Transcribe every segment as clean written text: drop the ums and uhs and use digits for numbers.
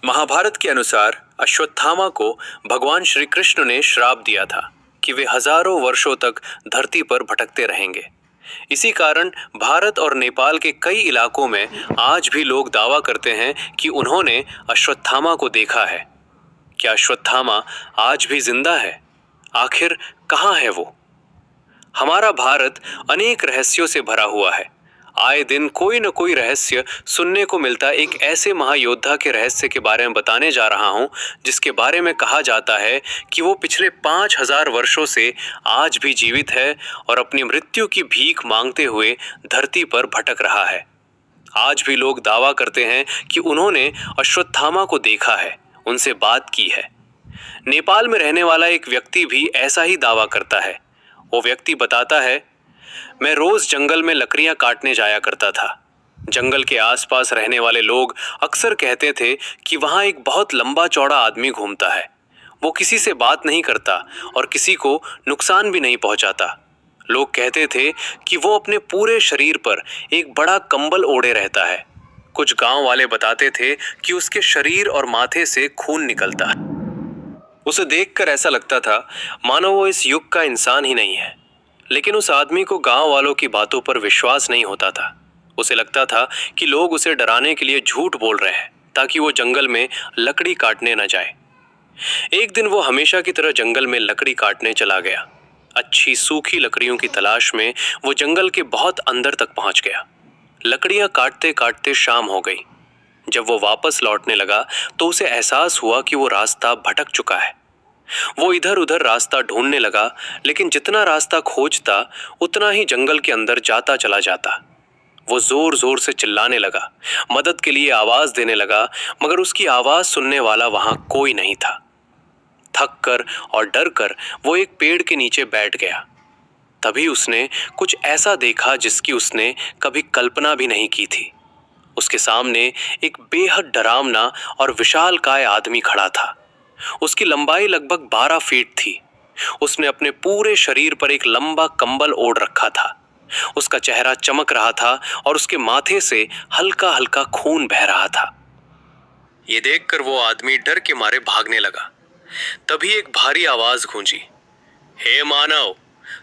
महाभारत के अनुसार अश्वत्थामा को भगवान श्री कृष्ण ने श्राप दिया था कि वे हजारों वर्षों तक धरती पर भटकते रहेंगे। इसी कारण भारत और नेपाल के कई इलाकों में आज भी लोग दावा करते हैं कि उन्होंने अश्वत्थामा को देखा है। क्या अश्वत्थामा आज भी जिंदा है? आखिर कहाँ है वो? हमारा भारत अनेक रहस्यों से भरा हुआ है। आए दिन कोई न कोई रहस्य सुनने को मिलता। एक ऐसे महायोद्धा के रहस्य के बारे में बताने जा रहा हूं जिसके बारे में कहा जाता है कि वो पिछले 5000 वर्षों से आज भी जीवित है और अपनी मृत्यु की भीख मांगते हुए धरती पर भटक रहा है। आज भी लोग दावा करते हैं कि उन्होंने अश्वत्थामा को देखा है, उनसे बात की है। नेपाल में रहने वाला एक व्यक्ति भी ऐसा ही दावा करता है। वो व्यक्ति बताता है, मैं रोज जंगल में लकड़ियां काटने जाया करता था। जंगल के आसपास रहने वाले लोग अक्सर कहते थे कि वहां एक बहुत लंबा चौड़ा आदमी घूमता है। वो किसी से बात नहीं करता और किसी को नुकसान भी नहीं पहुंचाता। लोग कहते थे कि वो अपने पूरे शरीर पर एक बड़ा कंबल ओढ़े रहता है। कुछ गांव वाले बताते थे कि उसके शरीर और माथे से खून निकलता है। उसे देखकर ऐसा लगता था मानो वो इस युग का इंसान ही नहीं है। लेकिन उस आदमी को गांव वालों की बातों पर विश्वास नहीं होता था। उसे लगता था कि लोग उसे डराने के लिए झूठ बोल रहे हैं ताकि वो जंगल में लकड़ी काटने न जाए। एक दिन वो हमेशा की तरह जंगल में लकड़ी काटने चला गया। अच्छी सूखी लकड़ियों की तलाश में वो जंगल के बहुत अंदर तक पहुंच गया। लकड़ियां काटते काटते शाम हो गई। जब वो वापस लौटने लगा तो उसे एहसास हुआ कि वो रास्ता भटक चुका है। वो इधर उधर रास्ता ढूंढने लगा, लेकिन जितना रास्ता खोजता उतना ही जंगल के अंदर जाता चला जाता। वो जोर जोर से चिल्लाने लगा, मदद के लिए आवाज देने लगा, मगर उसकी आवाज सुनने वाला वहां कोई नहीं था। थक कर और डर कर वो एक पेड़ के नीचे बैठ गया। तभी उसने कुछ ऐसा देखा जिसकी उसने कभी कल्पना भी नहीं की थी। उसके सामने एक बेहद डरावना और विशालकाय आदमी खड़ा था। उसकी लंबाई लगभग 12 फीट थी। उसने अपने पूरे शरीर पर एक लंबा कंबल ओढ़ रखा था। उसका चेहरा चमक रहा था और उसके माथे से हल्का हल्का खून बह रहा था। ये देखकर वो आदमी डर के मारे भागने लगा। तभी एक भारी आवाज गूंजी, हे मानव,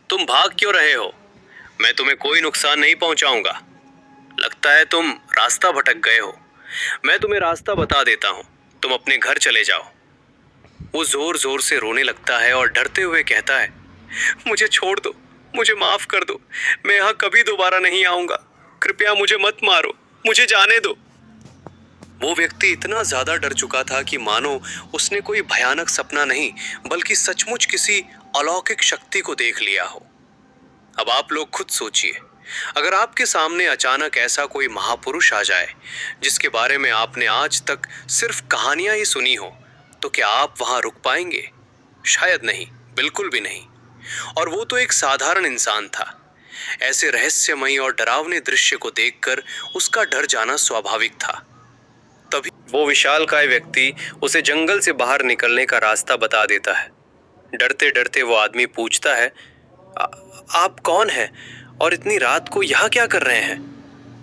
तुम भाग क्यों रहे हो? मैं तुम्हें कोई नुकसान नहीं पहुंचाऊंगा। लगता है तुम रास्ता भटक गए हो। मैं तुम्हें रास्ता बता देता हूं, तुम अपने घर चले जाओ। वो जोर जोर से रोने लगता है और डरते हुए कहता है, मुझे छोड़ दो, मुझे माफ कर दो, मैं यहाँ कभी दोबारा नहीं आऊंगा। कृपया मुझे मत मारो, मुझे जाने दो। वो व्यक्ति इतना ज्यादा डर चुका था कि मानो उसने कोई भयानक सपना नहीं बल्कि सचमुच किसी अलौकिक शक्ति को देख लिया हो। अब आप लोग खुद सोचिए, अगर आपके सामने अचानक ऐसा कोई महापुरुष आ जाए जिसके बारे में आपने आज तक सिर्फ कहानियां ही सुनी हो, तो क्या आप वहां रुक पाएंगे? शायद नहीं, बिल्कुल भी नहीं। और वो तो एक साधारण इंसान था। ऐसे रहस्यमयी और डरावने दृश्य को देखकर उसका डर जाना स्वाभाविक था। तभी वो विशालकाय व्यक्ति उसे जंगल से बाहर निकलने का रास्ता बता देता है। डरते डरते वो आदमी पूछता है, आप कौन हैं और इतनी रात को यहाँ क्या कर रहे हैं?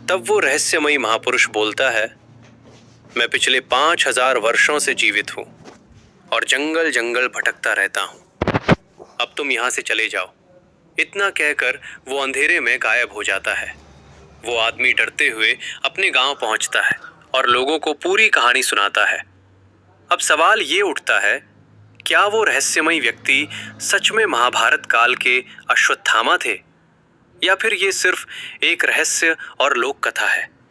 तब वो रहस्यमयी महापुरुष बोलता है, मैं पिछले 5000 वर्षों से जीवित हूँ और जंगल जंगल भटकता रहता हूँ। अब तुम यहाँ से चले जाओ। इतना कहकर वो अंधेरे में गायब हो जाता है। वो आदमी डरते हुए अपने गांव पहुँचता है और लोगों को पूरी कहानी सुनाता है। अब सवाल ये उठता है, क्या वो रहस्यमयी व्यक्ति सच में महाभारत काल के अश्वत्थामा थे या फिर ये सिर्फ एक रहस्य और लोक कथा है?